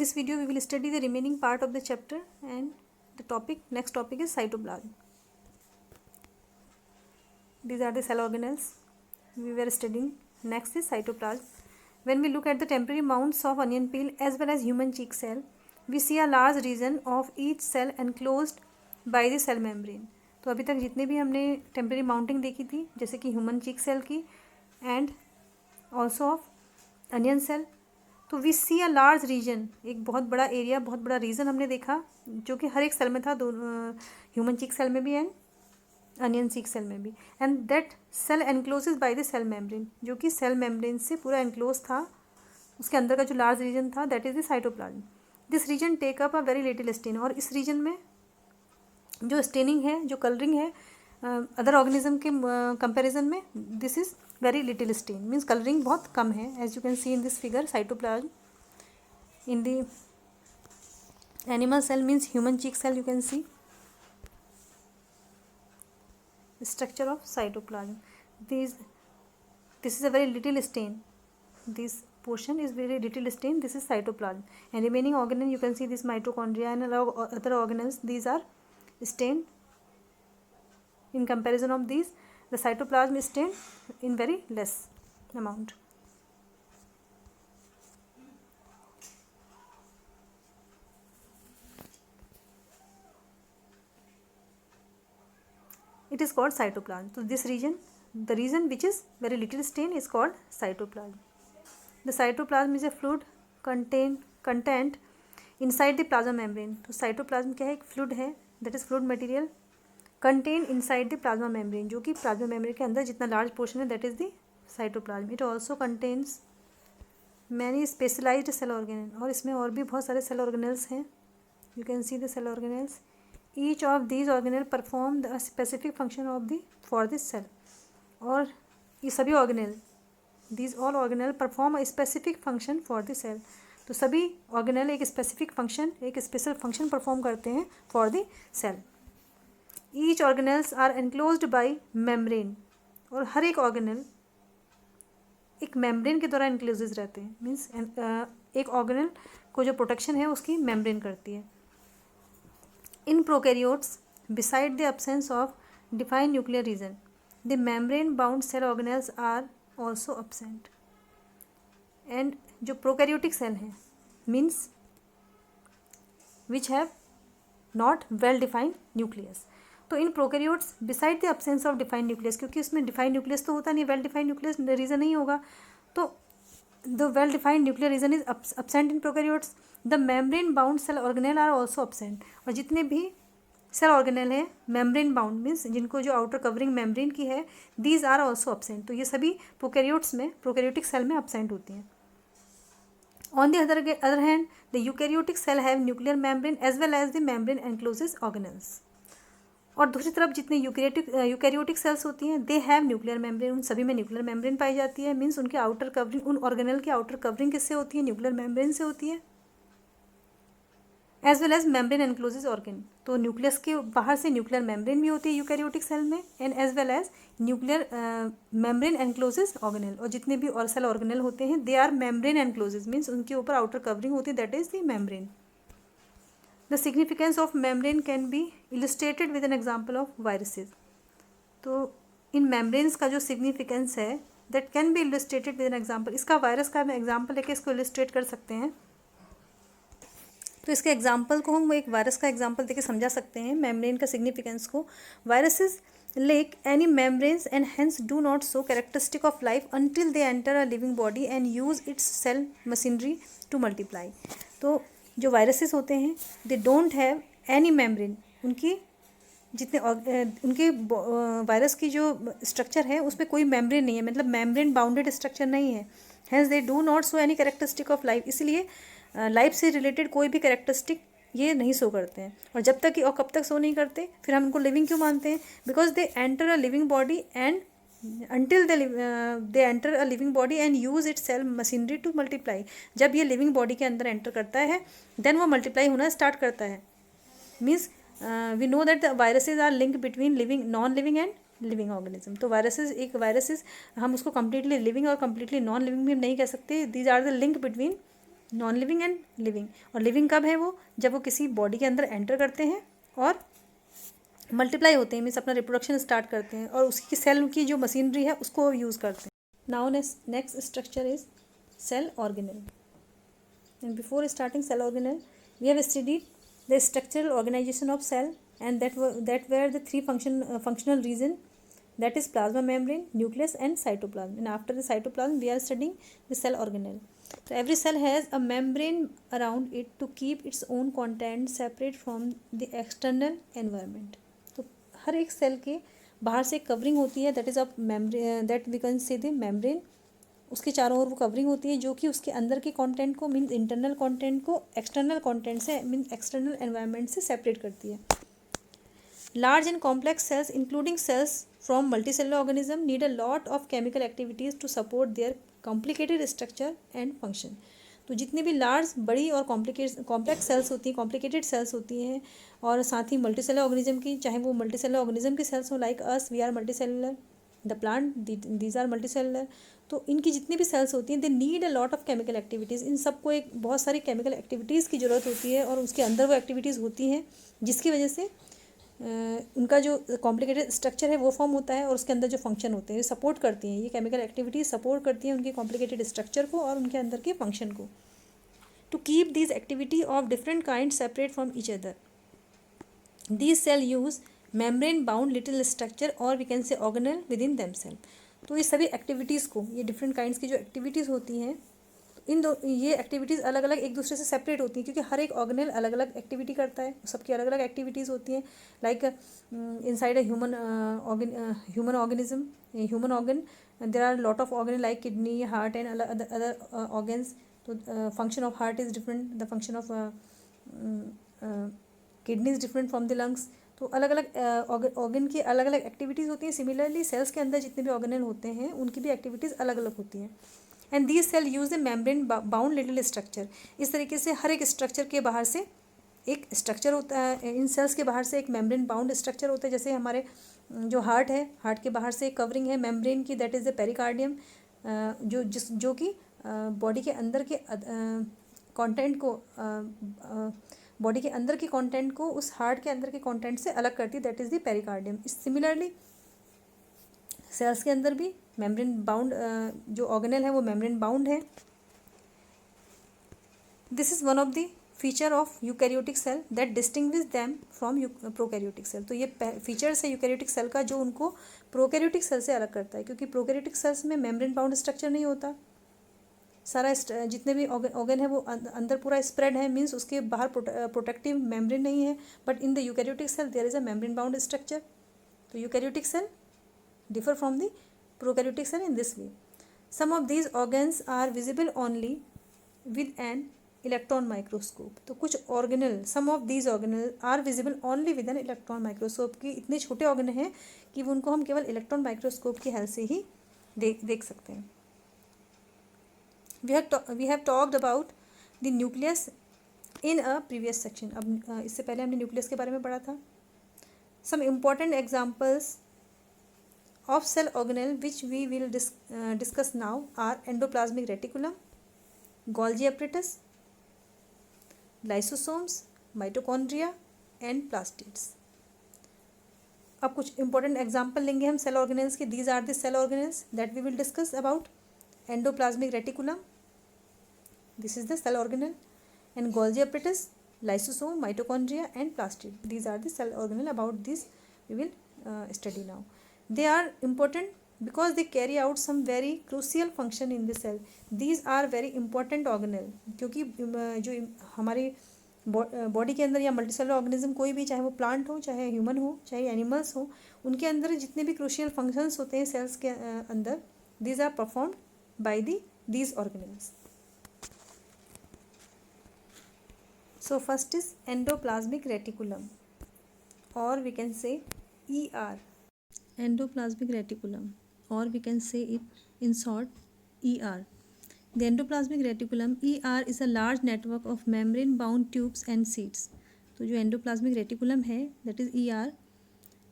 this video we will study the remaining part of the chapter, and the next topic is cytoplasm. These are the cell organelles we were studying. Next is cytoplasm. When we look at the temporary mounds of onion peel as well as human cheek cell, we see a large region of each cell enclosed by the cell membrane. तो अभी तक जितने भी हमने temporary mounting देखी थी, जैसे कि ह्यूमन चीक सेल की and also of onion cell, तो we see a large region, एक बहुत बड़ा एरिया, बहुत बड़ा रीजन हमने देखा जो कि हर एक सेल में था, ह्यूमन चीक सेल में भी एंड अनियन चीक सेल में भी. And that cell encloses by the cell membrane, जो कि सेल मेम्ब्रेन से पूरा एनक्लोज था, उसके अंदर का जो लार्ज रीजन था, that is the cytoplasm. This region take up a very little stain, और इस रीजन में जो स्टेनिंग है, जो कलरिंग है अदर ऑर्गेनिज्म के कंपैरिजन में, this is very little stain, means colouring बहुत कम है. As you can see in this figure, cytoplasm in the animal cell means human cheek cell, you can see structure of cytoplasm. This is a very little stain, this portion is very little stain, this is cytoplasm, and remaining organelle you can see this mitochondria and other organelles, these are stained. In comparison of these, the cytoplasm is stained in very less amount. It is called cytoplasm. So this region, the region which is very little stain, is called cytoplasm. The cytoplasm is a fluid content inside the plasma membrane. तो cytoplasm क्या है? एक fluid है, that is fluid material contained inside the plasma membrane, जो कि plasma membrane के अंदर जितना large portion है, that is the cytoplasm. It also contains many specialized cell organelles, और इसमें और भी बहुत सारे cell organelles हैं. You can see the cell organelles. Each of these organelle perform the specific function of the for this cell. और ये सभी organelle, these all organelle perform a specific function for the cell. तो सभी organelle एक specific function, एक special function perform करते हैं for the cell. Each organelles are enclosed by membrane. और हर एक organelle एक membrane के द्वारा enclosed रहते हैं, means एक organelle को जो protection है उसकी membrane करती है. In prokaryotes, beside the absence of defined nuclear region, the membrane-bound cell organelles are also absent. And जो prokaryotic cell हैं, means which have not well-defined nucleus. तो इन prokaryotes, beside the absence of defined nucleus, क्योंकि उसमें defined nucleus तो होता नहीं, well-defined nucleus region नहीं होगा, तो the well-defined nuclear region is absent in prokaryotes. The membrane-bound cell organelle are also absent. और जितने भी सेल ऑर्गेनेल हैं मेम्ब्रेन बाउंड, मीन्स जिनको जो आउटर कवरिंग मेम्ब्रेन की है, दीज आर ऑल्सो absent. तो ये सभी प्रोकैरियोट्स में, प्रोकैरियोटिक सेल में absent होती हैं. On the other hand, the eukaryotic cell have nuclear membrane as well as the membrane encloses organelles. और दूसरी तरफ जितने यूकैरियोटिक सेल्स होती हैं, दे हैव न्यूक्लियर मेम्ब्रेन, उन सभी में न्यूक्लियर मेम्ब्रेन पाई जाती है. मीन्स उनके आउटर कवरिंग, उन ऑर्गेनेल की आउटर कवरिंग किससे होती है? न्यूक्लियर मेम्ब्रेन से होती है. As well as membrane encloses organ, तो न्यूक्लियस के बाहर से न्यूक्लियर मेम्ब्रेन भी होती है यूकैरियोटिक सेल में, and as well as nuclear membrane encloses organelle. और जितने भी और सेल ऑर्गेनेल होते हैं, they are membrane encloses, means उनके ऊपर आउटर कवरिंग होती है, that is the membrane. The significance of membrane can be illustrated with an example of viruses. तो इन मेम्ब्रेन्स का जो सिग्निफिकेंस है, that can be illustrated with an example. इसका virus का एग्जाम्पल लेके इसको इलस्ट्रेट कर सकते हैं. तो इसके एग्जाम्पल को हम एक वायरस का एग्जाम्पल देके समझा सकते हैं मेम्ब्रेन का सिग्निफिकेंस को. Viruses lack any membranes and hence do not show characteristic of life until they enter a living body and use its cell machinery to multiply. तो जो वायरसेस होते हैं, they don't have any membrane, उनकी जितने उनके virus की जो structure है उसमें कोई मेम्ब्रेन नहीं है, मतलब मेम्ब्रेन बाउंडेड स्ट्रक्चर नहीं है. Hence they do not show any characteristic of life, इसलिए लाइफ से रिलेटेड कोई भी कैरेक्टरिस्टिक ये नहीं शो करते हैं. और जब तक और कब तक शो नहीं करते, फिर हम उनको लिविंग क्यों मानते हैं? Because they enter a living body and until they enter a living body and use its cell machinery to multiply. जब ये लिविंग बॉडी के अंदर एंटर करता है, देन वो मल्टीप्लाई होना स्टार्ट करता है. Means we know that the viruses are link between living, non living and living organism. तो वायरसेज हम उसको कम्प्लीटली लिविंग और कम्प्लीटली नॉन लिविंग भी हम नहीं कह सकते. These are the link between non living and living. और लिविंग कब है वो, जब वो किसी बॉडी के अंदर एंटर करते हैं और मल्टीप्लाई होते हैं, मीन्स अपना रिप्रोडक्शन स्टार्ट करते हैं, और उसकी सेल की जो मशीनरी है उसको यूज़ करते हैं। Now next structure is cell organelle. And before starting cell organelle we have studied the structural organisation of cell and that were the three functional region, that is plasma membrane, nucleus and cytoplasm. And after the cytoplasm we are studying the cell organelle. So every cell has a membrane around it to keep its own content separate from the external environment. तो हर एक cell के बाहर से covering होती है, that is of membrane, that we can say the membrane. उसके चारों ओर वो कवरिंग होती है जो कि उसके अंदर के कंटेंट को मीन्स इंटरनल कंटेंट को एक्सटर्नल कंटेंट से मीन्स एक्सटर्नल एनवायरनमेंट से सेपरेट करती है. Large and complex cells, including cells from multicellular organism, need a lot of chemical activities to support their complicated structure and function. तो जितनी भी large, बड़ी और कॉम्प्लेक्स सेल्स होती हैं, कॉम्प्लिकेटेड सेल्स होती हैं, और साथ ही मल्टीसेलुलर ऑर्गेनिज्म की, चाहे वो मल्टीसेलुलर ऑर्गेनिज्म की सेल्स हो, like us we are multicellular, the plant these are multicellular. तो इनकी जितनी भी सेल्स होती हैं they need a lot of chemical activities. इन सबको एक बहुत सारी केमिकल एक्टिविटीज़ की ज़रूरत होती है, और उसके अंदर वो एक्टिविटीज़ होती हैं जिसकी वजह से उनका जो कॉम्प्लिकेटेड स्ट्रक्चर है वो फॉर्म होता है, और उसके अंदर जो फंक्शन होते हैं ये सपोर्ट करती हैं. ये केमिकल एक्टिविटीज सपोर्ट करती हैं उनके कॉम्प्लिकेटेड स्ट्रक्चर को और उनके अंदर के फंक्शन को. To keep these activity of different kind separate from each other, these cell use membrane bound little structure और we can say organelle within themself. तो ये सभी एक्टिविटीज़ को, ये डिफरेंट काइंड्स की जो एक्टिविटीज़ होती हैं, ये एक्टिविटीज़ अलग अलग एक दूसरे से सेपरेट होती हैं, क्योंकि हर एक ऑर्गेनल अलग अलग एक्टिविटी करता है, सबकी अलग अलग एक्टिविटीज़ होती हैं. Like inside a human organism, human organ, there are lot of organ like kidney, heart and other organs. तो function of heart is different, the function of kidney is different from the lungs. तो अलग अलग organ की अलग अलग activities होती हैं. Similarly cells के अंदर जितने भी ऑर्गेनल होते हैं उनकी भी एक्टिविटीज़ अलग अलग होती हैं. And these cell use a membrane bound little structure. इस तरीके से हर एक स्ट्रक्चर के बाहर से एक स्ट्रक्चर होता है. इन सेल्स के बाहर से एक मेम्ब्रेन बाउंड स्ट्रक्चर होता है. जैसे हमारे जो हार्ट है, हार्ट के बाहर से एक कवरिंग है मेम्ब्रेन की, दैट इज़ द पेरिकार्डियम, जो कि बॉडी के अंदर के कंटेंट को बॉडी के अंदर के कंटेंट को उस हार्ट के अंदर के कंटेंट से अलग करती है, that is the pericardium. Similarly cells के अंदर भी मेम्ब्रेन बाउंड जो ऑर्गेनल है वो मेम्ब्रेन बाउंड है. This is one of the feature of eukaryotic cell that distinguish them from prokaryotic cell. तो ये फीचर्स है यूकैरियोटिक सेल का जो उनको प्रोकैरियोटिक सेल से अलग करता है, क्योंकि प्रोकैरियोटिक सेल्स में मेम्ब्रेन बाउंड स्ट्रक्चर नहीं होता. सारा जितने भी ऑर्गन है वो अंदर पूरा स्प्रेड है, मीन्स उसके बाहर प्रोटेक्टिव मेम्ब्रेन नहीं है. But in the eukaryotic cell there is a membrane bound structure. तो eukaryotic cell differ from the prokaryotic cell in this way. Some of these organs are visible only with an electron microscope. तो कुछ organelle, some of these organelles are visible only with an electron microscope, कि इतने छोटे organ हैं कि उनको हम केवल इलेक्ट्रॉन माइक्रोस्कोप की हेल्प से ही देख सकते हैं. we have talked about the nucleus in a previous section. अब इससे पहले हमने न्यूक्लियस के बारे में पढ़ा था. Some important examples of cell organelle which we will discuss now are endoplasmic reticulum, Golgi apparatus, lysosomes, mitochondria and plastids. अब कुछ important example लेंगे हम cell organelles के. These are the cell organelles that we will discuss about. Endoplasmic reticulum, this is the cell organelle, and Golgi apparatus, lysosome, mitochondria and plastid. These are the cell organelle. About this we will study now. They are important because they carry out some very crucial function in the cell. These are very important organelle, क्योंकि जो हमारी body के अंदर या multicellular organism कोई भी, चाहे वो प्लांट हो, चाहे ह्यूमन हो, चाहे एनिमल्स हो, उनके अंदर जितने भी क्रूशियल फंक्शंस होते हैं सेल्स के अंदर, these are performed by these organelles. So first is endoplasmic reticulum, or we can say ER. Endoplasmic reticulum, or we can say it in short ER. The endoplasmic reticulum, ER, is a large network of membrane bound tubes and sheets. तो जो endoplasmic reticulum है, that is ER,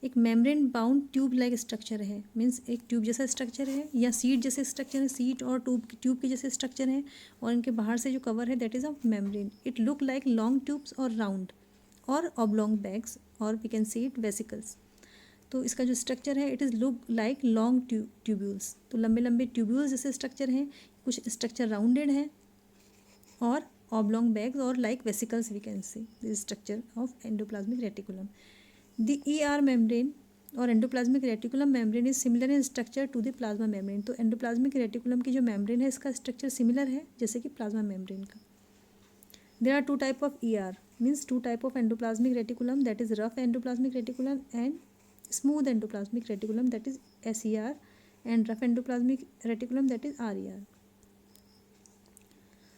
एक membrane bound tube like structure है, means एक tube जैसा structure है या seat जैसे स्ट्रक्चर है, सीट और ट्यूब के जैसे स्ट्रक्चर है, और इनके बाहर से जो कवर है that is a membrane. It look like long tubes और राउंड और ऑब्लॉन्ग बैग्स और we can see it vesicles. तो इसका जो स्ट्रक्चर है it is look like long tubules. तो लंबे लंबे ट्यूब्यूल्स जैसे स्ट्रक्चर हैं, कुछ स्ट्रक्चर राउंडेड हैं और ऑब्लॉन्ग बैग्स और like vesicles we can see this structure of endoplasmic reticulum. The ER membrane और endoplasmic reticulum membrane is similar in structure to the plasma membrane. तो एंडोप्लाज्मिक रेटिकुलम की जो membrane है इसका structure similar है जैसे कि प्लाज्मा मेम्ब्रेन का. There are two type of ER, means two type of endoplasmic reticulum, that is rough endoplasmic reticulum and smooth endoplasmic reticulum, that is SER, and rough endoplasmic reticulum, that is RER.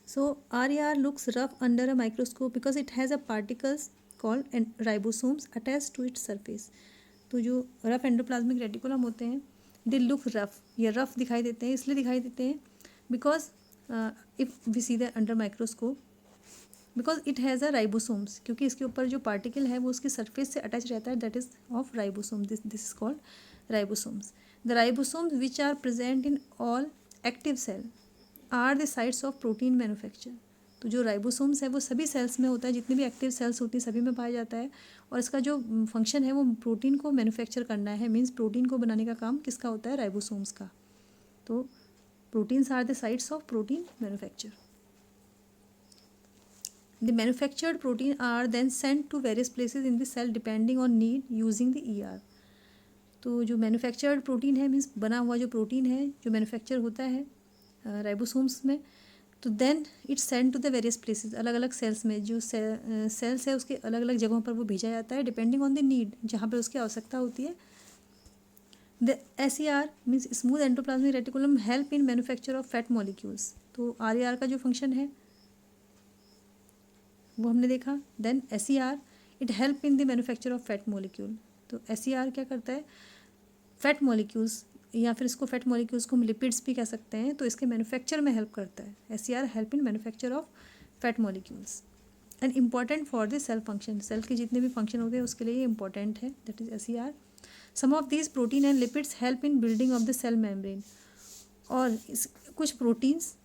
So RER looks rough under a microscope because it has a particles called ribosomes attached to its surface. तो जो rough endoplasmic reticulum होते हैं they look rough, ये rough दिखाई देते हैं, इसलिए दिखाई देते हैं because if we see the under microscope, because it has a ribosomes, क्योंकि इसके ऊपर जो पार्टिकल है वो उसकी सरफेस से अटैच रहता है, that is of ribosome. This is called ribosomes. The ribosomes which are present in all active cell are the sites of protein manufacture. तो जो राइबोसोम्स है वो सभी सेल्स में होता है, जितनी भी एक्टिव सेल्स होती हैं सभी में पाया जाता है, और इसका जो फंक्शन है वो प्रोटीन को मैन्युफैक्चर करना है, मीन्स प्रोटीन को बनाने का काम किसका होता है, राइबोसोम्स का. तो proteins are the sites of protein manufacture. The manufactured protein are then sent to various places in the cell depending on need using the ER. तो जो मैन्युफैक्चर्ड प्रोटीन है मीन्स बना हुआ जो प्रोटीन है जो मैन्युफैक्चर होता है राइबोसोम्स में, तो then it's send to the various places, अलग अलग सेल्स में जो सेल्स है उसके अलग अलग जगहों पर वो भेजा जाता है डिपेंडिंग ऑन द नीड, जहाँ पर उसकी आवश्यकता होती है. The SER means smooth endoplasmic reticulum help in manufacture of fat molecules. तो RER का जो फंक्शन है वो हमने देखा. Then SER it help in the manufacture of fat molecule. तो SER क्या करता है, फैट मॉलिक्यूल्स या फिर इसको फैट मॉलिक्यूल्स को हम लिपिड्स भी कह सकते हैं, तो इसके मैन्युफैक्चर में हेल्प करता है. SER help in manufacture of fat molecules and important for the cell function. Cell के जितने भी फंक्शन होते हैं उसके लिए ये इंपॉर्टेंट है, that is SER. Some of these protein and lipids help in building of the cell membrane. और कुछ प्रोटीन्स,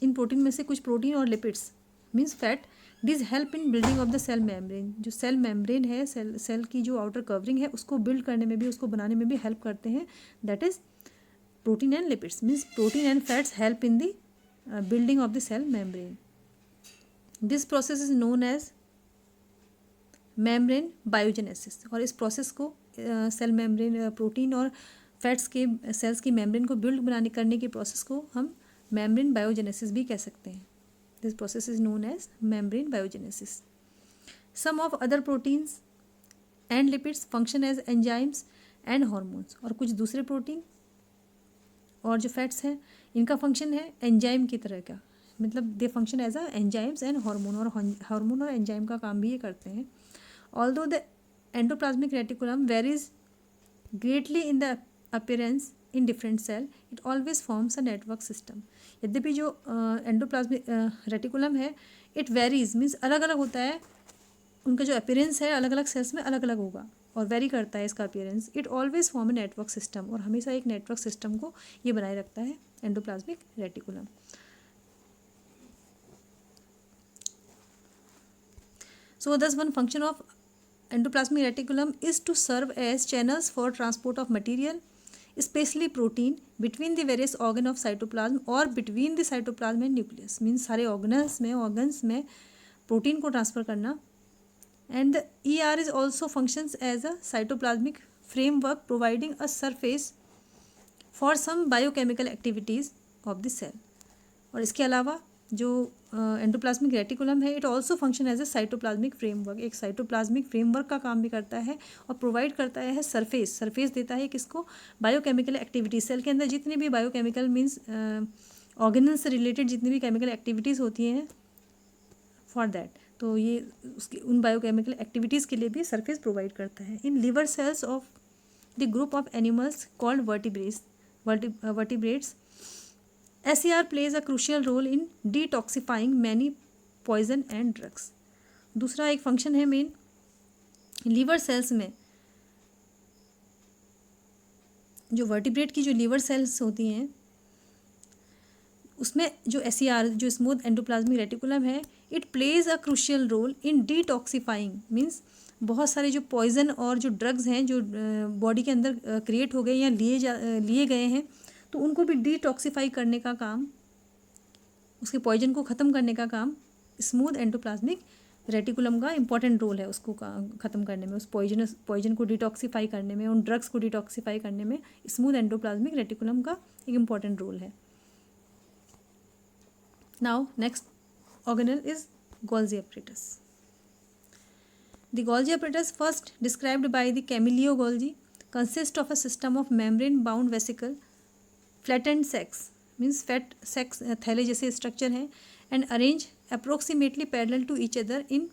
इन प्रोटीन में से कुछ प्रोटीन और lipids means fat, this help in building of the cell membrane. जो cell membrane है, cell की जो आउटर कवरिंग है उसको बिल्ड करने में भी, उसको बनाने में भी हेल्प करते हैं, that is protein and lipids. Means protein and fats help in the building of the cell membrane. This process is known as membrane biogenesis. और इस प्रोसेस को सेल मेम्ब्रेन, प्रोटीन और फैट्स के सेल्स की membrane को build करने के process को हम मेम्ब्रेन बायोजेनेसिस भी कह सकते हैं. This process is known as membrane biogenesis. Some of other proteins and lipids function as enzymes and hormones. और कुछ दूसरे प्रोटीन और जो फैट्स हैं इनका फंक्शन है एंजाइम की तरह का, मतलब they function as a enzymes and hormone, और हार्मोन और एंजाइम का काम भी ये करते हैं. Although the endoplasmic reticulum varies greatly in the appearance in different cell, it always forms a network system. यद्यपि जो एंडोप्लाज्मिक रेटिकुलम है इट वेरीज मीन्स अलग अलग होता है, उनका जो अपीयरेंस है अलग अलग सेल्स में अलग अलग होगा और वेरी करता है इसका appearance. It always form a network system, और हमेशा एक नेटवर्क सिस्टम को ये बनाए रखता है endoplasmic reticulum. So thus one function of endoplasmic reticulum is to serve as channels for transport of material, specially protein, between the various organ of cytoplasm और between the cytoplasm and nucleus. Means सारे organs में protein को transfer करना. And the ER is also functions as a cytoplasmic framework providing a surface for some biochemical activities of the cell. और इसके अलावा जो endoplasmic reticulum है it also function as a cytoplasmic framework, एक cytoplasmic framework का काम भी करता है और प्रोवाइड करता है सरफेस देता है किसको, बायोकेमिकल एक्टिविटीज. सेल के अंदर जितनी भी बायोकेमिकल मीन्स ऑर्गेनल्स से रिलेटेड जितनी भी केमिकल एक्टिविटीज़ होती हैं फॉर दैट, तो ये उसकी उन बायोकेमिकल एक्टिविटीज़ के लिए भी सरफेस प्रोवाइड करता है. In liver cells of the group of animals called vertebrates, SER plays a crucial role in detoxifying many poison and drugs. दूसरा एक फंक्शन है मेन लीवर सेल्स में जो वर्टिब्रेट की जो लीवर सेल्स होती हैं उसमें जो SER जो स्मूथ एंडोप्लाज्मिक रेटिकुलम है, it plays a crucial role in detoxifying, means बहुत सारे जो पॉइजन और जो ड्रग्स हैं जो बॉडी के अंदर क्रिएट हो गए या लिए गए हैं, तो उनको भी डिटॉक्सिफाई करने का काम, उसके पॉइजन को ख़त्म करने का काम स्मूथ एंडोप्लाज्मिक रेटिकुलम का इंपॉर्टेंट रोल है, उसको ख़त्म करने में, उस पॉइजन को डिटॉक्सिफाई करने में, उन ड्रग्स को डिटॉक्सिफाई करने में स्मूथ एंडोप्लाज्मिक रेटिकुलम का एक इम्पॉर्टेंट रोल है. Now next organelle is Golgi apparatus. The Golgi apparatus, first described by the Camillo Golgi, consists of a system of membrane bound vesicle, flattened sacs, means fat sacs थैले जैसे structure है, and arranged approximately parallel to each other in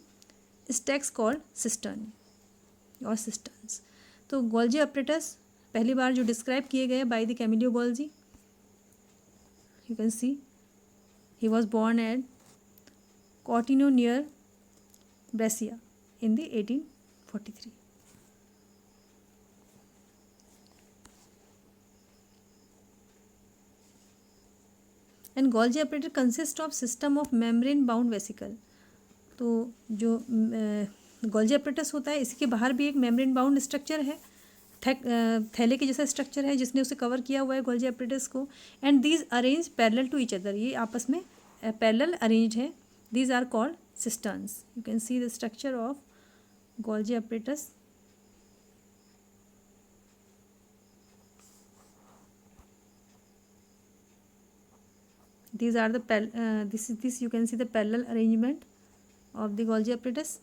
stacks called cistern or cisterns. तो Golgi apparatus पहली बार जो describe किए गए by the Camillo Golgi, you can see he was born at Cortino near Brescia in the 1843. And Golgi apparatus consists of system of membrane bound vesicle. तो जो Golgi apparatus होता है, इसके बाहर भी एक membrane bound स्ट्रक्चर है, थैले के जैसा स्ट्रक्चर है जिसने उसे कवर किया हुआ है Golgi apparatus को. And these arrange parallel to each other, ये आपस में पैरेलल अरेंज है. These are called cisterns. You can see the structure of Golgi apparatus. These are the this you can see the parallel arrangement of the Golgi apparatus.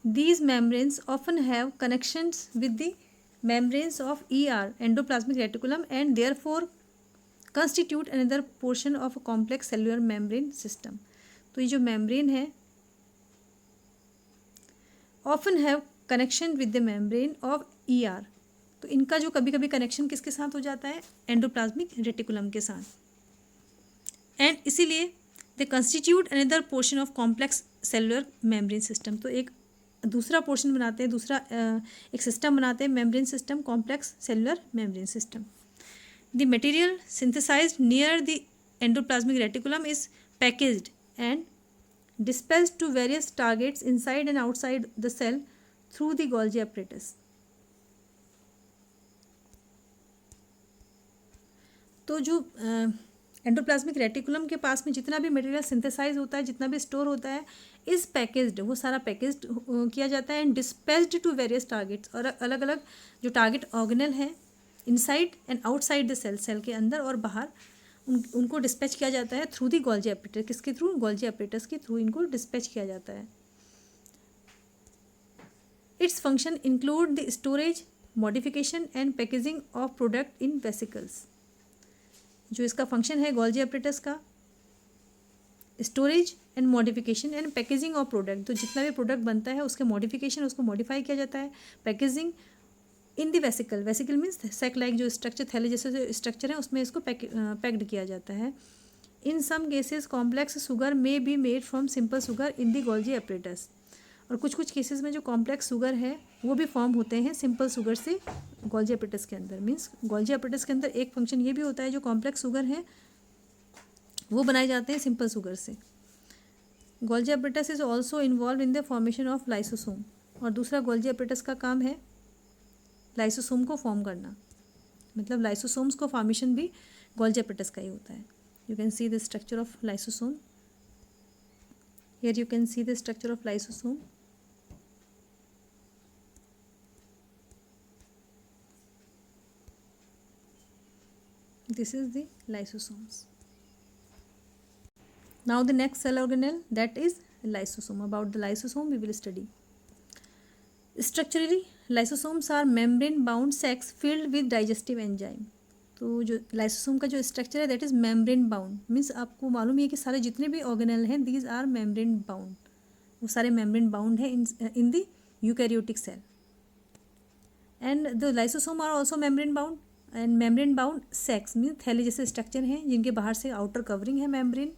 These membranes often have connections with the membranes of endoplasmic reticulum, and therefore constitute another portion of a complex cellular membrane system. तो ये जो membrane है often have connection with the membrane of तो इनका जो कभी कभी connection किसके साथ हो जाता है, एंडोप्लाज्मिक रेटिकुलम के साथ, एंड इसीलिए दे constitute another portion of complex cellular membrane system. तो एक दूसरा पोर्शन बनाते हैं, दूसरा एक सिस्टम बनाते हैं, membrane system, complex cellular membrane system. The material synthesized near the endoplasmic reticulum is packaged and डिस्पेस्ड to various targets inside and outside the cell through the Golgi apparatus. तो जो एंडोप्लाज्मिक रेटिकुलम के पास में जितना भी material synthesise होता है, जितना भी स्टोर होता है, इज पैकेज्ड, वो सारा पैकेज्ड किया जाता है, एंड डिस्पेस्ड टू वेरियस टारगेट्स, और अलग अलग जो टारगेट ऑर्गेनल है inside and outside the cell, cell के अंदर और बाहर, उनको डिस्पैच किया जाता है थ्रू द Golgi apparatus. किसके थ्रू, Golgi apparatus के थ्रू इनको डिस्पैच किया जाता है. Its function include the storage, modification and packaging of product in vesicles. जो इसका फंक्शन है Golgi apparatus का, storage and modification and packaging of product. तो जितना भी प्रोडक्ट बनता है उसके मॉडिफिकेशन, उसको मॉडिफाई किया जाता है, packaging in the vesicle. Vesicle means sac like जो स्ट्रक्चर, थैले जैसे जो स्ट्रक्चर है उसमें इसको पैक्ड किया जाता है. In some cases complex sugar may be made from simple sugar in the Golgi apparatus. और कुछ कुछ केसेस में जो कॉम्प्लेक्स शुगर है वो भी फॉर्म होते हैं सिंपल शुगर से Golgi apparatus के अंदर. मीन्स Golgi apparatus के अंदर एक फंक्शन ये भी होता है, जो कॉम्प्लेक्स शुगर है वो बनाए जाते हैं सिंपल शुगर से. Golgi apparatus is also involve in the formation of lysosome. और दूसरा Golgi apparatus का काम है लाइसोसोम को फॉर्म करना, मतलब लाइसोसोम्स को फॉर्मेशन भी Golgi apparatus का ही होता है. You can see the structure of lysosome. Here you can see the structure of lysosome. This is the lysosomes. Now the next cell organelle, that is lysosome. About the lysosome we will study. Structurally, lysosomes are membrane bound sacs filled with digestive enzyme. तो जो lysosome का जो structure है that is membrane bound. Means आपको मालूम ही है कि सारे जितने भी ऑर्गेनल हैं दीज आर मेम्ब्रेन बाउंड. वो सारे मेम्ब्रेन बाउंड है in the eukaryotic cell. And the lysosome are also membrane bound. And membrane bound sacs mean थैले जैसे स्ट्रक्चर हैं जिनके बाहर से आउटर कवरिंग है membrane,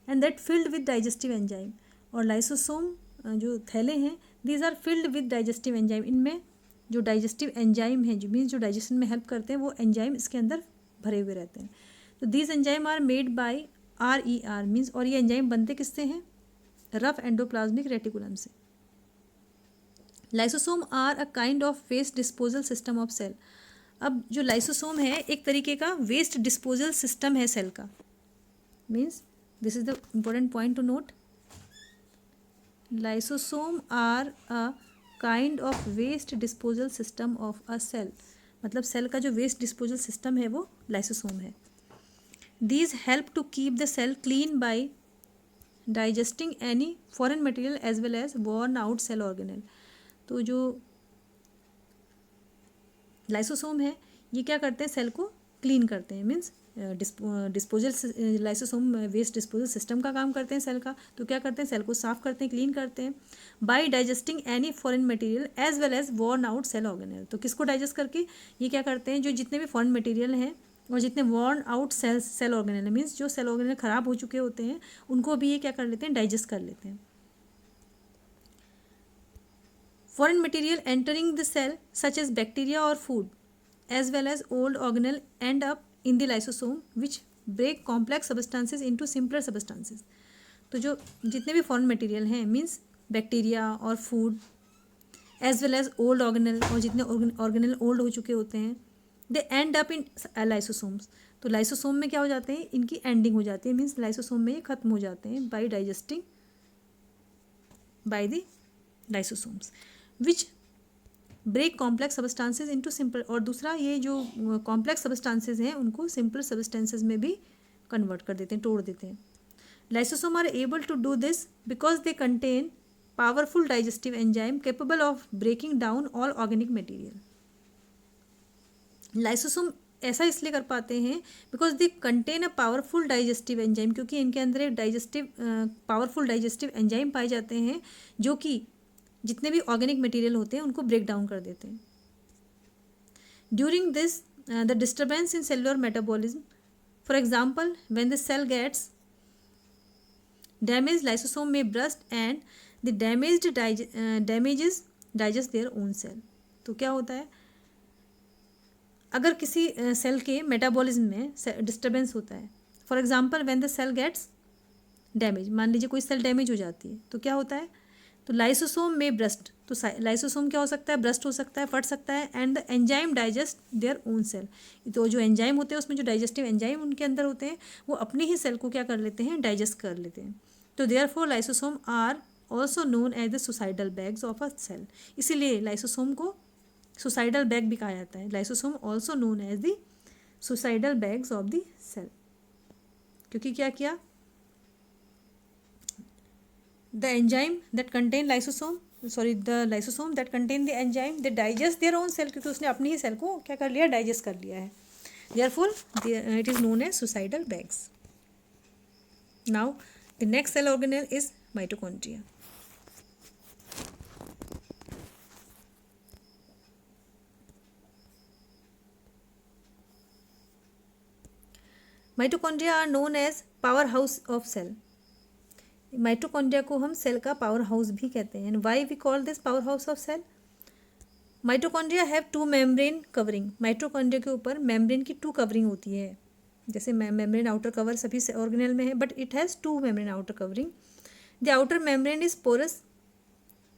and that filled with digestive enzyme. और लाइसोसोम जो थैले हैं, these are filled with digestive enzyme. इनमें जो डाइजेस्टिव एंजाइम है, जो मीन्स जो डाइजेशन में हेल्प करते हैं, वो एंजाइम इसके अंदर भरे हुए रहते हैं। तो these enzyme are made by RER means, और ये एंजाइम बनते किससे हैं? रफ एंडोप्लाज्मिक रेटिकुलम से। Lysosome are a kind of waste disposal system of cell. अब जो लाइसोसोम है एक तरीके का वेस्ट डिस्पोजल सिस्टम है सेल का। Means this is the important point to note, lysosome are a kind of waste disposal system of a cell. मतलब cell का जो वेस्ट डिस्पोजल सिस्टम है वो लाइसोसोम है। These help to keep the cell clean by digesting any foreign material as well as worn out cell organelle. तो जो lysosome है ये क्या करते हैं? सेल को क्लीन करते हैं। Means disposal lysosome waste disposal system का काम करते हैं सेल का। तो क्या करते हैं? सेल को साफ करते हैं, क्लीन करते हैं by digesting any foreign material as well as worn out cell organelle. तो किसको डाइजेस्ट करके? ये क्या करते हैं? जो जितने भी फॉरेन मटेरियल हैं और जितने worn out cell organelle means जो सेल ऑर्गेनेल ख़राब हो चुके होते हैं, उनको भी ये क्या कर लेते हैं? डाइजेस्ट कर लेते हैं। Foreign material entering the cell such as bacteria or food as well as old organelle end up in the lysosome which break complex substances into simpler substances। तो जो जितने भी फॉरेन मटेरियल हैं मीन्स बैक्टीरिया और food as well as old organelle, और जितने organelle old हो चुके होते हैं, they end up in lysosomes. तो लाइसोसोम में क्या हो जाते हैं? इनकी एंडिंग हो जाती है। मीन्स लाइसोसोम में ये खत्म हो जाते हैं by digesting by the lysosomes which break complex substances into simple. और दूसरा ये जो कॉम्प्लेक्स सबस्टांसेज हैं उनको सिंपल सबस्टेंसेज में भी कन्वर्ट कर देते हैं, तोड़ देते हैं। Lysosome are able to do this because they contain powerful digestive enzyme capable of breaking down all organic material. Lysosome ऐसा इसलिए कर पाते हैं because they contain a powerful digestive enzyme, क्योंकि इनके अंदर एक पावरफुल डाइजेस्टिव एंजाइम पाए जाते हैं जो कि जितने भी ऑर्गेनिक मटेरियल होते हैं उनको ब्रेक डाउन कर देते हैं। During this the disturbance in cellular metabolism, for example when the cell gets damage, lysosome may burst and the damages digest their own cell. तो क्या होता है? अगर किसी सेल के मेटाबॉलिज्म में डिस्टर्बेंस होता है, for example when the cell gets damage, मान लीजिए कोई सेल डैमेज हो जाती है, तो क्या होता है? तो लाइसोसोम में ब्रस्ट, तो लाइसोसोम क्या हो सकता है? ब्रस्ट हो सकता है, फट सकता है। And the enzyme digest their own cell. तो जो एंजाइम होते हैं उसमें जो डाइजेस्टिव एंजाइम उनके अंदर होते हैं वो अपनी ही सेल को क्या कर लेते हैं? डाइजेस्ट कर लेते हैं। तो therefore lysosome are also known as the suicidal bags of a cell. इसीलिए लाइसोसोम को सुसाइडल बैग भी कहा जाता है। Lysosome also known as the suicidal bags of the cell, क्योंकि क्या किया? The enzyme that contain the lysosome that contain the enzyme, they digest their own cell, क्योंकि उसने अपनी ही सेल को क्या कर लिया? डाइजेस्ट कर लिया है। Therefore it is known as suicidal bags. Now the next cell organelle is mitochondria. Mitochondria are known as powerhouse of cell. Mitochondria को हम सेल का पावर हाउस भी कहते हैं। Why we call this powerhouse of cell? Mitochondria have 2 membrane covering. Mitochondria के ऊपर membrane की 2 covering होती है। जैसे मेम्ब्रेन आउटर कवर सभी ऑर्गेनेल में है, but it has 2 membrane outer covering. The outer membrane is porous,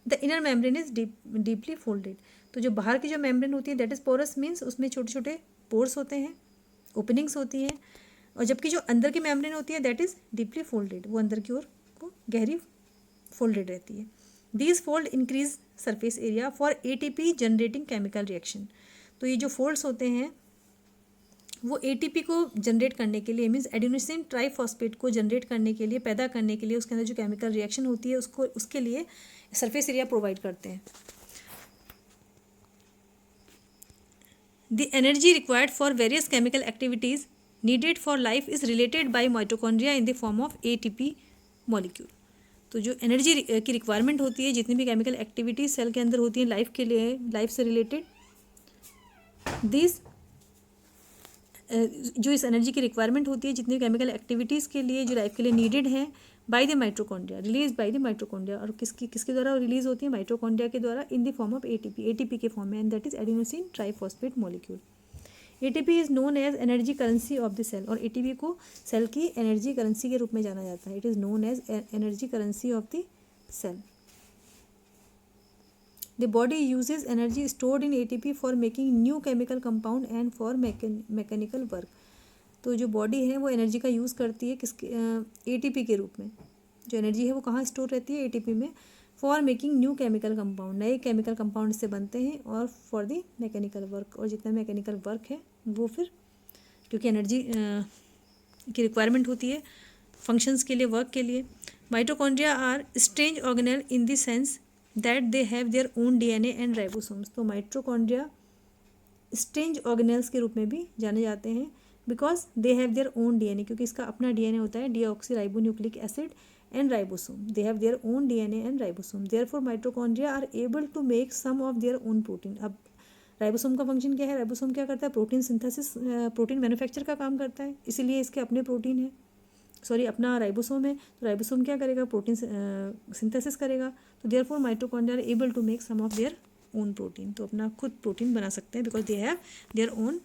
the inner membrane is deeply folded. तो जो बाहर की जो मेम्ब्रेन होती है दैट इज पोरस, मीन्स उसमें छोटे छोटे पोर्स होते हैं, ओपनिंग्स होती हैं। और जबकि जो अंदर की मेम्ब्रेन होती है दैट इज डीपली फोल्डेड, वो अंदर की ओर को गहरी फोल्डेड रहती है। These fold increase surface area for ATP generating chemical reaction. तो ये जो फोल्ड्स होते हैं वो ATP को जनरेट करने के लिए, मीन्स एडिनोसिन ट्राइफॉस्फेट को जनरेट करने के लिए, पैदा करने के लिए, उसके अंदर जो केमिकल रिएक्शन होती है उसके लिए सरफेस एरिया प्रोवाइड करते हैं। The energy required for various chemical activities needed for life is related by mitochondria in the form of ATP molecule. तो जो एनर्जी की रिक्वायरमेंट होती है, जितनी भी केमिकल एक्टिविटीज सेल के अंदर होती है लाइफ के लिए, लाइफ से रिलेटेड, दिस जो इस एनर्जी की रिक्वायरमेंट होती है जितनी केमिकल एक्टिविटीज़ के लिए जो लाइफ के लिए नीडेड हैं, by the mitochondria, release by the mitochondria, और किसके द्वारा रिलीज होती है, माइटोकॉन्ड्रिया के द्वारा, in the form of ATP के फॉर्म में, and that is adenosine triphosphate molecule. ATP is known as energy currency of the cell, और एटीपी को सेल की एनर्जी करेंसी के रूप में जाना जाता है। It is known as energy currency of the cell. The body uses energy stored in ATP for making new chemical compound and for mechanical work। तो जो बॉडी है वो एनर्जी का यूज़ करती है किसके, एटीपी के रूप में। जो एनर्जी है वो कहाँ स्टोर रहती है, एटीपी में। For making new chemical compound, नए केमिकल कंपाउंड से बनते हैं, और फॉर दी मैकेनिकल वर्क, और जितना मैकेनिकल वर्क है वो फिर क्योंकि एनर्जी की रिक्वायरमेंट होती है फंक्शंस के लिए, वर्क के लिए। Mitochondria are strange organelle in the sense that they have their own DNA and ribosomes. तो माइटोकॉन्ड्रिया स्ट्रेंज ऑर्गेनेल्स के रूप में भी जाने जाते हैं, because they have their own DNA, क्योंकि इसका अपना डीएनए होता है, deoxyribonucleic acid and ribosome, they have their own DNA and ribosome, therefore mitochondria are able to make some of their own protein. अब राइबोसोम का फंक्शन क्या है, ribosome क्या करता है, प्रोटीन सिंथेसिस, प्रोटीन मैन्युफैक्चर का काम करता है, इसीलिए इसके अपने प्रोटीन है, सॉरी अपना राइबोसोम है, तो राइबोसोम क्या करेगा, प्रोटीन सिंथेसिस करेगा। तो therefore mitochondria are able to make some of their own protein, तो अपना खुद प्रोटीन बना सकते हैं, because they have their own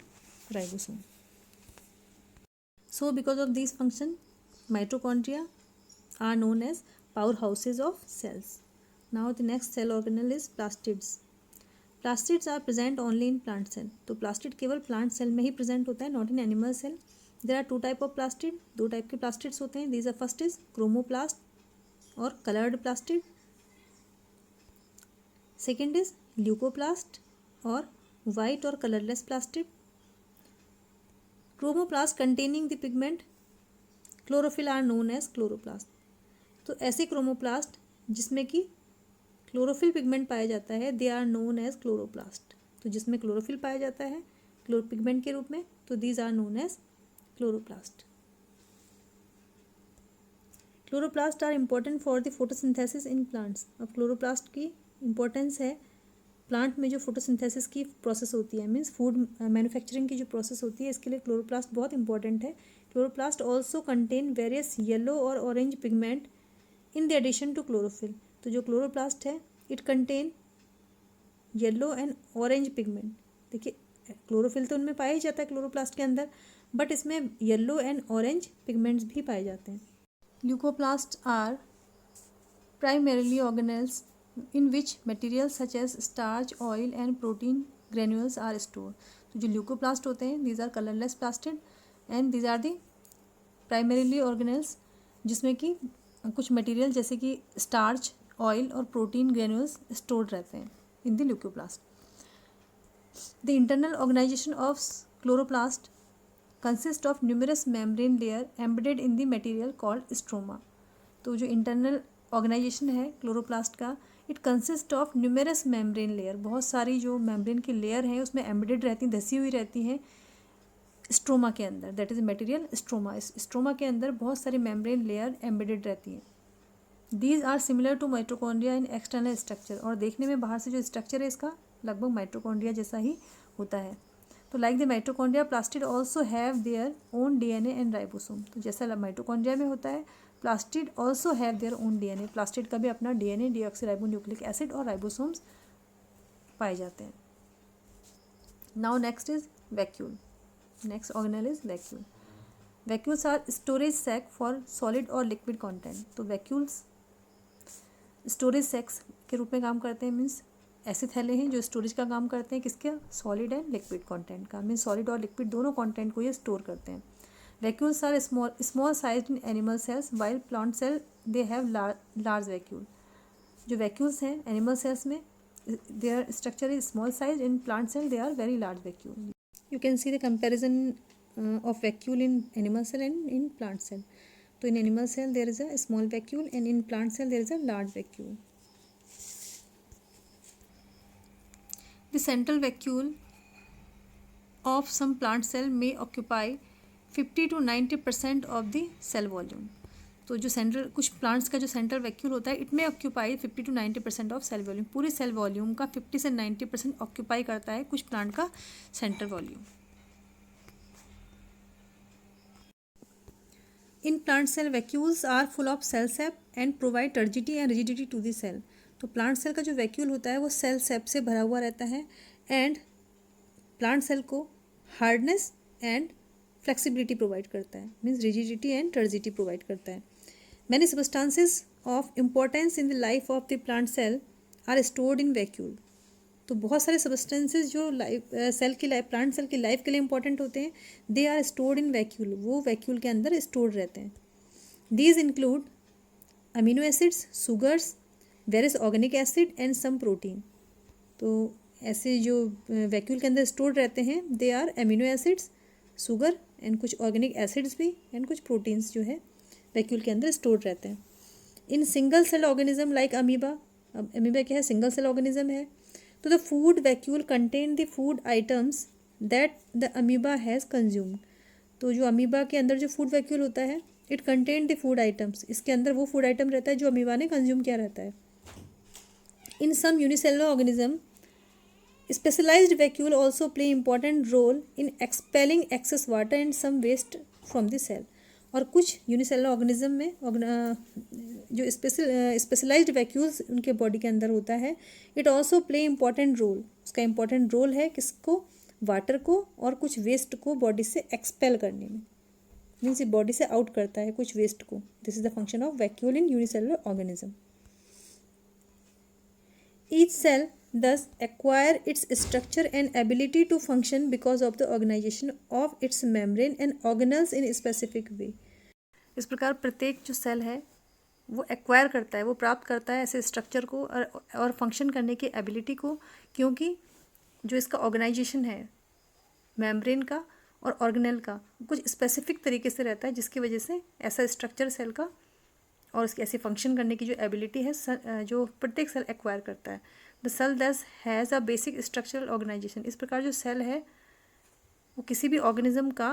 ribosome. So because of this function mitochondria are known as power houses of cells. Now the next cell organelle is plastids. Plastids are present only in plant cell. तो plastid केवल plant cell में ही present होता है, not in animal cell. There are two type of plastid, दो type के plastids होते हैं। These are first is chromoplast और coloured plastid, second is leucoplast और वाइट और colourless plastid. Chromoplast containing the pigment chlorophyll are known as chloroplast. तो ऐसे chromoplast जिसमें कि क्लोरोफिल पिगमेंट पाया जाता है, they are known as chloroplast. तो जिसमें क्लोरोफिल पाया जाता है पिगमेंट के रूप में, तो these are known as chloroplast. Chloroplast are important for the photosynthesis in plants. अब क्लोरोप्लास्ट की इम्पोर्टेंस है प्लांट में जो फोटोसिंथेसिस की प्रोसेस होती है, मीन्स फूड मैन्युफैक्चरिंग की जो प्रोसेस होती है, इसके लिए क्लोरोप्लास्ट बहुत इंपॉर्टेंट है। Chloroplast also contain various yellow और orange pigment in the addition to chlorophyll. तो जो क्लोरोप्लास्ट है it contain yellow and orange pigment. देखिए क्लोरोफिल तो उनमें पाया ही जाता है क्लोरोप्लास्ट के अंदर, बट इसमें येलो एंड ऑरेंज पिगमेंट्स भी पाए जाते हैं। Leucoplast are primarily organelles in which materials such as starch, oil and protein granules are stored। तो जो ल्यूकोप्लास्ट होते हैं these are colorless plastid and these are the primarily organelles जिसमें कि कुछ मटेरियल जैसे कि स्टार्च, ऑयल और प्रोटीन ग्रेन्यूल्स स्टोर्ड रहते हैं in the leucoplast. The internal organisation of chloroplast consist of numerous membrane layer embedded in the material called stroma. तो जो इंटरनल ऑर्गेनाइजेशन है क्लोरोप्लास्ट का, it consist of numerous membrane layer, बहुत सारी जो membrane की लेयर हैं उसमें एम्बेडेड रहती हैं, धसी हुई रहती हैं स्ट्रोमा के अंदर, दैट इज मटेरियल स्ट्रोमा। इस स्ट्रोमा के अंदर बहुत सारी मेम्ब्रेन लेयर एम्बेडेड रहती हैं। These are similar to mitochondria in external structure, और देखने में बाहर से जो स्ट्रक्चर है इसका लगभग माइटोकॉन्ड्रिया जैसा ही होता है। तो like the mitochondria plastid also have their own DNA and ribosome. तो जैसा माइटोकॉन्ड्रिया में होता है, plastid also have their own DNA, plastid का भी अपना डीएनए, डीऑक्सीराइबोन्यूक्लिक एसिड और राइबोसोम्स पाए जाते हैं। Now next is vacuole. Next organelle is vacuole. Vacuoles are storage sac for solid और लिक्विड कंटेंट। तो वैक्यूल्स स्टोरेज सैक्स के रूप में काम करते हैं, मीन्स ऐसे थैले हैं जो स्टोरेज का काम करते हैं, किसके, सॉलिड एंड लिक्विड कंटेंट का, मीन्स सॉलिड और लिक्विड दोनों कंटेंट को ये स्टोर करते हैं। Vacuoles are small size in animal cells while plant cell they have large vacuole. जो वैक्यूल्स हैं एनिमल सेल्स में, their structure is small size, in plant cell they are very large vacuole. You can see the comparison of vacuole in animal cell and in plant cell. तो in animal cell there is a small vacuole and in plant cell there is a large vacuole. The central vacuole of some plant cell may occupy 50 to 90% of the cell volume। तो जो central, कुछ plants का जो central vacuole होता है, it may occupy 50 to 90% of cell volume. पूरे cell volume का 50 से 90% ऑक्यूपाई करता है कुछ प्लांट का central volume. In plant cell vacuoles are full of cell sap and provide turgidity and rigidity to the cell. तो प्लांट सेल का जो वैक्यूल होता है वो सेल सेप से भरा हुआ रहता है एंड प्लांट सेल को हार्डनेस एंड फ्लेक्सिबिलिटी प्रोवाइड करता है, means rigidity and turgidity provide करता है। Many substances of importance in the life of the plant cell are stored in vacuole. तो बहुत सारे सब्सटेंसेस जो सेल की लाइफ, प्लांट सेल की लाइफ के लिए इंपॉर्टेंट होते हैं, they are stored in vacuole, वो वैक्यूल के अंदर स्टोर्ड रहते हैं। These include amino acids, sugars, various organic acid and some protein. तो ऐसे जो वैक्यूल के अंदर स्टोर्ड रहते हैं they are amino acids, sugar and कुछ ऑर्गेनिक एसिड्स भी एंड कुछ प्रोटीन्स जो है वैक्यूल के अंदर स्टोर्ड रहते हैं। In single cell organism like amoeba, अब अमीबा क्या है, सिंगल सेल ऑर्गेनिज्म है। तो the food vacuole contain the food items that the amoeba has consumed. तो जो अमीबा के अंदर जो फूड वैक्यूल होता है, it contain the food items, इसके अंदर वो फूड आइटम रहता है जो अमीबा ने कंज्यूम किया रहता है। In some unicellular organism specialized vacuole also play important role in expelling excess water and some waste from the cell. और कुछ यूनिसेलुलर ऑर्गेनिज्म में जो स्पेशलाइज्ड वैक्यूल्स उनके बॉडी के अंदर होता है, it also play important role, उसका इंपॉर्टेंट रोल है किसको, वाटर को और कुछ वेस्ट को बॉडी से एक्सपेल करने में, मीन्स बॉडी से आउट करता है कुछ वेस्ट को। This is the function of vacuole in unicellular organism. Each cell thus acquire its structure and ability to function because of the organization of its membrane and organelles in a specific way। इस प्रकार प्रत्येक जो cell है वो acquire करता है, वो प्राप्त करता है ऐसे स्ट्रक्चर को और फंक्शन करने की एबिलिटी को, क्योंकि जो इसका ऑर्गेनाइजेशन है मेम्ब्रेन का और ऑर्गेनेल का कुछ स्पेसिफिक तरीके से रहता है, जिसकी वजह से ऐसा स्ट्रक्चर सेल का और उसकी ऐसी फंक्शन करने की जो एबिलिटी है जो प्रत्येक सेल एक्वायर करता है। The cell thus has a basic structural organisation. इस प्रकार जो सेल है वो किसी भी ऑर्गेनिज्म का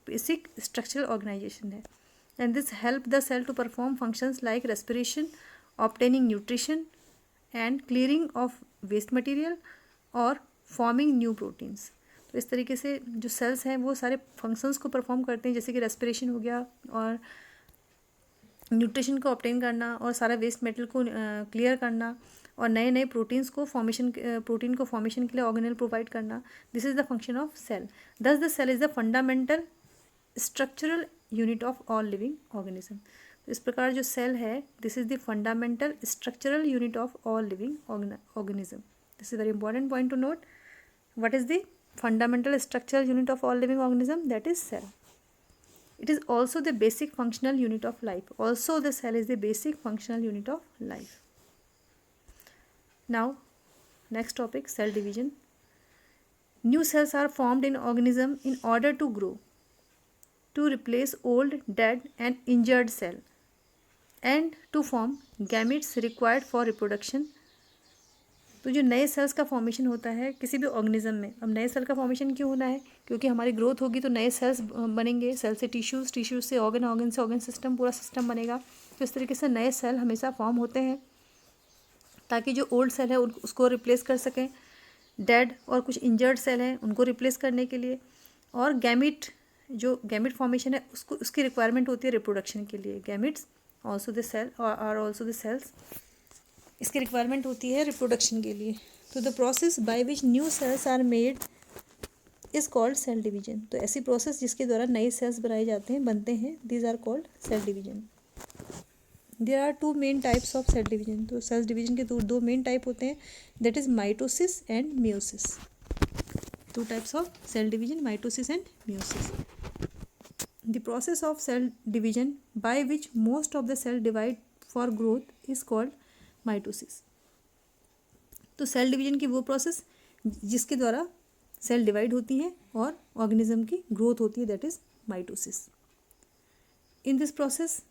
बेसिक स्ट्रक्चरल ऑर्गेनाइजेशन है। And this help the cell to perform functions like respiration, obtaining nutrition and clearing of waste material और फॉर्मिंग न्यू प्रोटीन्स। तो इस तरीके से जो सेल्स हैं वो सारे फंक्शंस को परफॉर्म करते हैं, जैसे कि रेस्पिरेशन हो गया और न्यूट्रिशन को ऑब्टेन करना और सारा वेस्ट मेटेरियल को क्लियर करना और नए नए प्रोटीन को फॉर्मेशन के लिए ऑर्गेनेल प्रोवाइड करना। This is the function of cell. Thus the cell is the fundamental structural unit of all living organism. तो इस प्रकार जो सेल है, this is the fundamental structural unit of all living organism. This is very important point to note. What is the fundamental structural unit of all living organism? That is cell. It is also the basic functional unit of life. Also the cell is the basic functional unit of life. Now next topic, cell division. New cells are formed in organism in order to grow, to replace old, dead and injured cell and to form gametes required for reproduction. तो जो नए sales का formation होता है किसी भी organism में, अब नए सेल का फॉर्मेशन क्यों होना है? क्योंकि हमारी ग्रोथ होगी तो नए सेल्स बनेंगे, सेल से टिश्यूज़, टिश्यूज़ से ऑर्गन, ऑर्गन से ऑर्गन सिस्टम, पूरा सिस्टम बनेगा। तो इस तरीके से नए सेल हमेशा फॉर्म होते हैं ताकि जो ओल्ड सेल है उसको रिप्लेस कर सकें, डेड और कुछ इंजर्ड सेल हैं उनको रिप्लेस करने के लिए, और गैमिट, जो गैमिट फॉर्मेशन है उसकी रिक्वायरमेंट होती है रिप्रोडक्शन के लिए। Gametes also the cell are also the cells, इसकी रिक्वायरमेंट होती है रिप्रोडक्शन के लिए। तो the process by which new cells are made is called cell division. तो ऐसी प्रोसेस जिसके द्वारा नए सेल्स बनते हैं, these are called cell division. There are two main types of cell division. तो सेल डिवीजन के दो मेन टाइप होते हैं, that is mitosis and meiosis. Two types of cell division, mitosis and meiosis. The process of cell division by which most of the cell divide for growth is called mitosis. तो cell division की वो process जिसके द्वारा cell divide होती हैं और organism की growth होती है, that is mitosis. In this process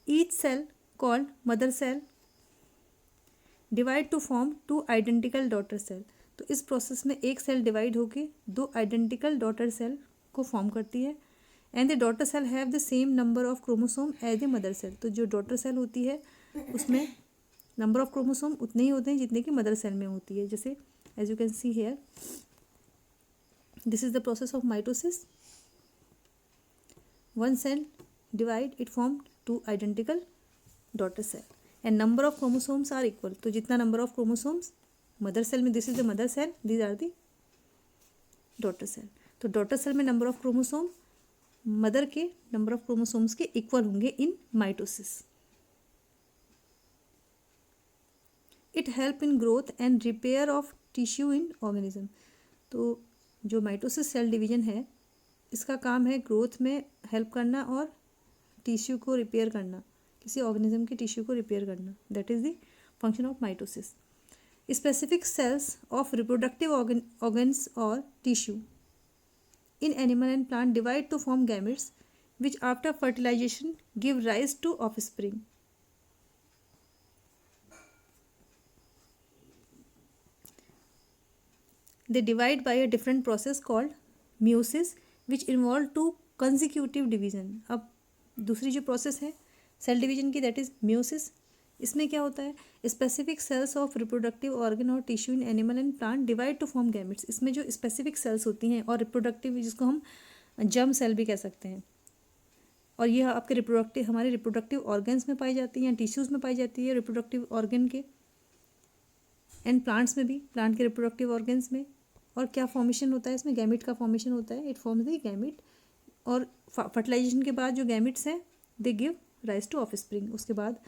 each cell called mother cell divide to form two identical daughter cell. तो इस प्रोसेस में एक सेल डिवाइड होकर दो आइडेंटिकल डॉटर सेल को फॉर्म करती है। And the daughter cell have the same number of chromosome as the mother cell. तो जो डॉटर सेल होती है उसमें नंबर ऑफ क्रोमोसोम उतने ही होते हैं जितने कि मदर सेल में होती है। जैसे as you can see here, this is the process of mitosis. one cell divide, it form two identical daughter cell, and number of chromosomes are equal. तो जितना number of chromosomes mother cell में, this is the mother cell, these are the daughter cell. तो daughter cell में number of chromosome mother के number of chromosomes के equal होंगे in mitosis. It help in growth and repair of tissue in organism. तो जो mitosis cell division है, इसका काम है ग्रोथ में हेल्प करना और टिश्यू को रिपेयर करना, किसी ऑर्गेनिज्म के टिश्यू को रिपेयर करना. That is the function of mitosis. Specific cells of reproductive organs or tissue in animal and plant divide to form gametes, which after fertilization give rise to offspring. They divide by a different process called meiosis, which involve two consecutive division. अब दूसरी जो process है cell division की, that is meiosis. इसमें क्या होता है, specific cells of reproductive organ और tissue in animal and plant divide to form gametes. इसमें जो स्पेसिफिक सेल्स होती हैं और रिप्रोडक्टिव, जिसको हम जर्म सेल भी कह सकते हैं, और ये आपके रिप्रोडक्टिव, हमारे रिप्रोडक्टिव ऑर्गन्स में पाई जाती हैं, टिश्यूज़ में पाई जाती है रिप्रोडक्टिव ऑर्गन के, एंड प्लांट्स में भी, प्लांट के रिप्रोडक्टिव ऑर्गन्स में. और क्या फॉर्मेशन होता है इसमें, गैमेट का फॉर्मेशन होता है. इट फॉर्म्स द गैमेट, और फर्टिलाइजेशन के बाद जो गैमेट्स हैं they give rise to offspring. उसके बाद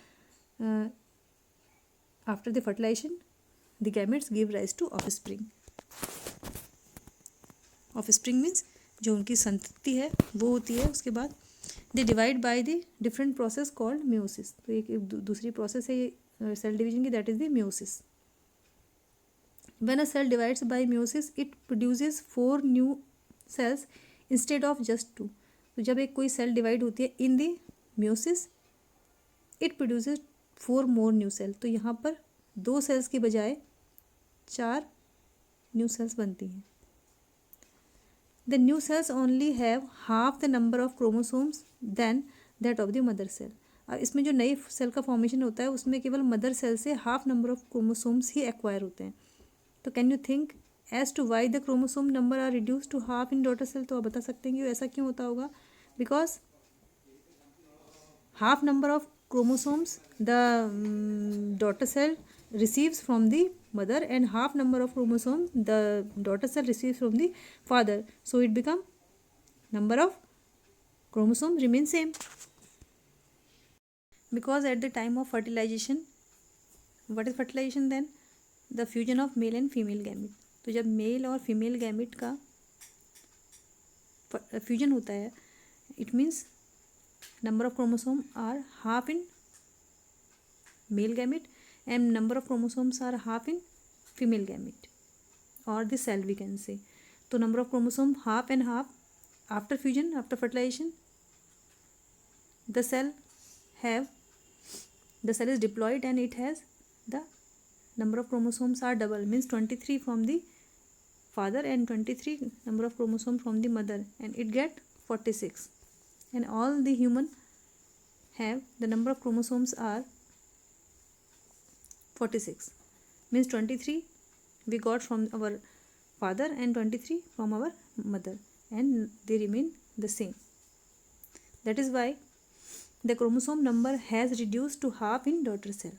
after the fertilization the gametes give rise to offspring. offspring means जो उनकी संतति है वो होती है. उसके बाद they divide by the different process called meiosis. तो एक दूसरी प्रोसेस है ये सेल डिवीजन की, that is the meiosis. when a cell divides by meiosis it produces 4 new cells instead of just 2. तो जब एक कोई सेल डिवाइड होती है in the meiosis it produces 4 more new cell. तो यहाँ पर 2 सेल्स की बजाय 4 न्यू सेल्स बनती हैं. The new cells only have half the number of chromosomes than that of the mother cell. अब इसमें जो नई सेल का फॉर्मेशन होता है उसमें केवल मदर सेल से हाफ नंबर ऑफ क्रोमोसोम्स ही एक्वायर होते हैं. तो can you think as to why the chromosome number are reduce to half in daughter cell. तो आप बता सकते हैं कि ऐसा क्यों होता होगा, because half number of chromosomes the daughter cell receives from the mother and half number of chromosomes the daughter cell receives from the father. So it become number of chromosomes remain same, because at the time of fertilization, what is fertilization then? The fusion of male and female gamete. तो जब mail और female gamete का fusion होता है, it means number of chromosome are half in male gamete and number of chromosomes are half in female gamete or the cell we can say. तो number of chromosome half and half after fusion, after fertilization the cell is diploid and it has the number of chromosomes are double, means 23 from the father and 23 number of chromosomes from the mother, and it get 46. And all the human have the number of chromosomes are 46, means 23 we got from our father and 23 from our mother, and they remain the same. That is why the chromosome number has reduced to half in daughter cell.